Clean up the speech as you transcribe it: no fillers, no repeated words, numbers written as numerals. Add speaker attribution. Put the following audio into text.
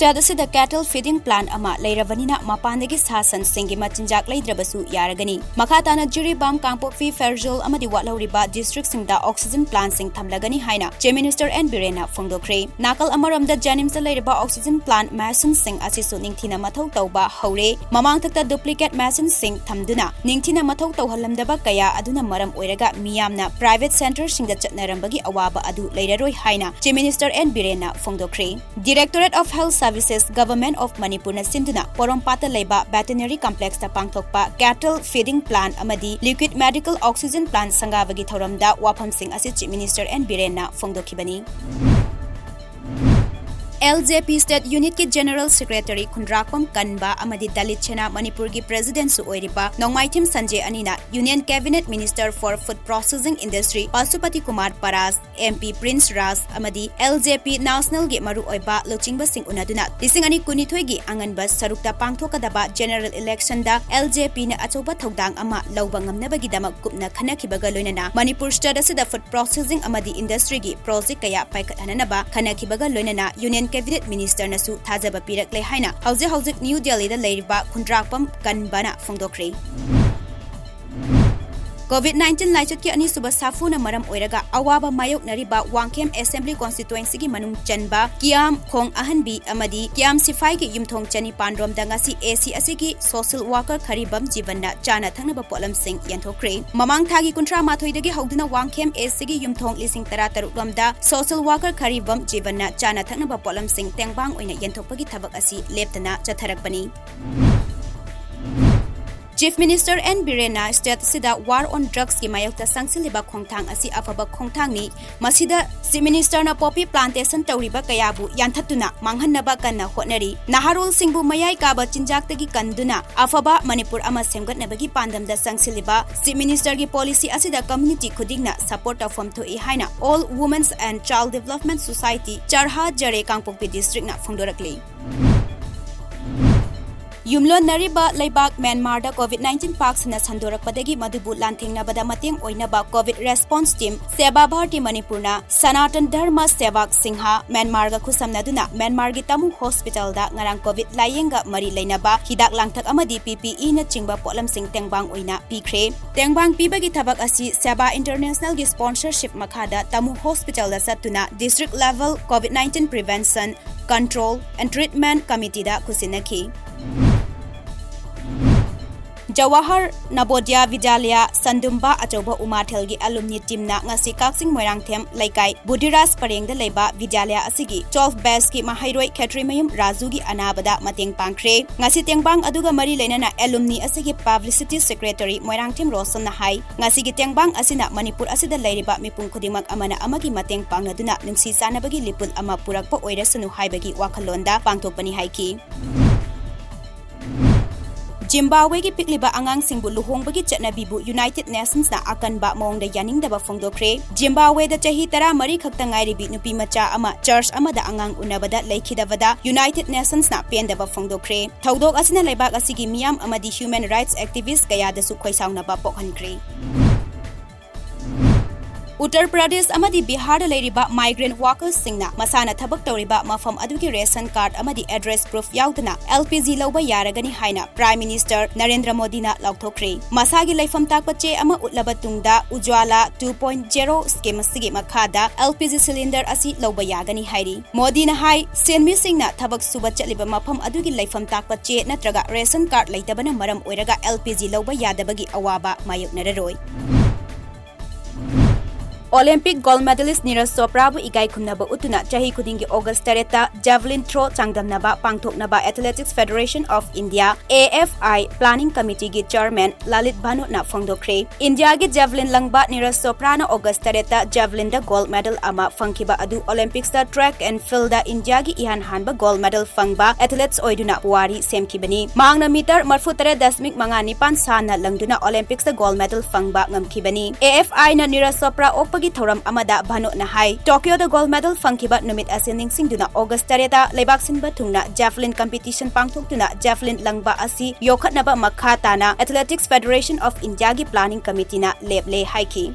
Speaker 1: State asida cattle feeding plant ama leirabanina mapandagi sasan singi machinjak leidrabasu yaragani. Makatana Jiribam Kangpokpi Ferjul amadi Watlauriba district singda oxygen plant sing thamlagani haina Chief Minister N Birena Fongdokre. Nakal amaramda Janimsa leiriba oxygen plant mason sing asisu ningthina mathau tauba haure. Mamangtakta duplicate mason sing thamduna ningthina mathau tauhalamdaba kaya aduna maram oiraga miyamna private center singda chatnarambagi awaba adu leiraroi haina Chief Minister N Birena Fongdokre. Directorate of Health Services Government of Manipur na sinduna Porompata Leba Veterinary Complex ta pangthokpa cattle feeding plant amadi liquid medical oxygen plant sangabagi thoramda wafam sing asi Chief Minister N Birena Fongdokhibani. LJP State Unit ki General Secretary Khundrakpam Kanba amadi Dalit Chena Manipur ki President su oiripa Nongmaitim Sanjay Anina Union Cabinet Minister for Food Processing Industry Pasupati Kumar Paras MP Prince Ras amadi LJP National gi maru oiba lochingba sing unaduna lising ani kunithoi gi anganba sarukta pangthokadaba general election da LJP na achoba thodang ama lawba ngamnabagi damak kupna khanakhibaga loinana Manipur State asida food processing amadi industry gi project kaya paikat hananaba khanakhibaga loinana Union Cabinet Minister nasu thajaba pirakle haina hauzik New Delhi da leiriba Khundrakpam Kanbana Fongdokre. COVID-19 laichat ki ani suba safu na maram oiraga awaba mayok nariba Wangkhem Assembly Constituency ki manung chanba Kiam Khong Ahanbi amadi Kiam Sifai ki yumthong chani pandrom da ngasi AC asigi social worker kharibam jibanna chana thangnaba polam sing yanthokre mamang thagi kuntra mathoi dagi hauduna Wangkhem AC gi yumthong lising tarataruk lomda social worker kharibam jibanna chana thangnaba polam sing tengbang oina yanthokpagi thabak asi leptana chatharakbani. Chief Minister N Birena State sida war on drugs ki mayokta sangsiliba khongthang asi afaba khongthang ni masida Chief Minister na poppy plantation tawriba kayabu yanthatuna manghannaba kanna hotnari naharul singbu mayai kaba chinjaktagi kanduna afaba Manipur ama semgatnabagi pandamda sangsiliba Chief Minister gi policy asida community khudingna support tawfam thoi haina All Women's and Child Development Society Charha Jare Kangpokpi district na phongdorakli. Yumlon nariba Laibak Myanmar da COVID-19 Parks na sandorakpadagi madubu lantingnabada mating oinaba COVID response team Seba Bharti Manipurna Sanatan Dharma Sevak Singha Myanmar ga khusamnaduna Myanmar gi Tamu Hospital da ngarang COVID layenga mari leinaba hidak langthak amadi PPE na chingba polam sing tengbang oina pikre tengbang pibagi thabak asi Seba International gi sponsorship makhada Tamu Hospital da satuna district level COVID-19 prevention control and treatment committee da khusinakhi. Jawahar Navodaya Vidyalaya Sandumba Achoba Umathelgi alumni team na ngasi Kaksing Moirangthem Laikai Budiras Parengda Leiba Vidyalaya asigi 12 best ki mahairoi Khetrimayum Raju gi anabada mateng pangkhre ngasi tengbang aduga mari leinana alumni asigi publicity secretary Moirangthem Rosan na hai ngasi gi tengbang asina Manipur asida leiriba mipung khudimak amana amagi mateng pangnaduna nungsi sanabagi lipul ama purakpa oirasanu haibagi wakhalonda pangthokpani haiki. Zimbabwe ki pikliba angang singbu luhongbagi chatnabibu United Nations na akanba mongda yaningdaba phongdokre Zimbabwe da chahi tara mari khakta ngairibi nupi macha ama church amada angang unabada leikhidabada United Nations na pendaba phongdokre thaudok asina leibak asigi miyam amadi human rights activists kaya da su khoisaunaba pokhankre. Uttar Pradesh amadi Bihar leiriba migrant workers singna masana thabak tawriba mafam adugi ration card amadi address proof yaudana LPG lawba yaragani haina Prime Minister Narendra Modi na lauthokre masagi leifam takpache ama utlaba tungda Ujwala 2.0 scheme asigi makhada LPG cylinder asi lawba yagani hairi Modi na hai senmi singna thabak suba chaliba mafam adugi leifam takpache natraga ration card leitabana maram oiraga LPG lawba yadabagi awaba mayoknararoi. Olympic gold medalist NEERAJ Chopra bu igai khumnaba utuna chahi khudingi August 3 javelin throw changdamnaba pangthoknaba Athletics Federation of India AFI planning committee gi chairman Lalit Bhanu na phongdokre India gi javelin langba NEERAJ Chopra na August 3 javelin da gold medal ama phangkiba adu Olympics da track and field da India gi ihan hanba gold medal phangba athletes oiduna puari semkibani mangna meter 43.9 sana langduna Olympics da gold medal phangba ngamkibani AFI na NEERAJ Chopra gi thoram amada Bhanu na hai Tokyo da gold medal phangkiba numit asin singduna August 3 leibak sinba thungna javelin competition pangthokduna javelin langba asi yokhatnaba makha tana Athletics Federation of India gi planning committee na leble haiki.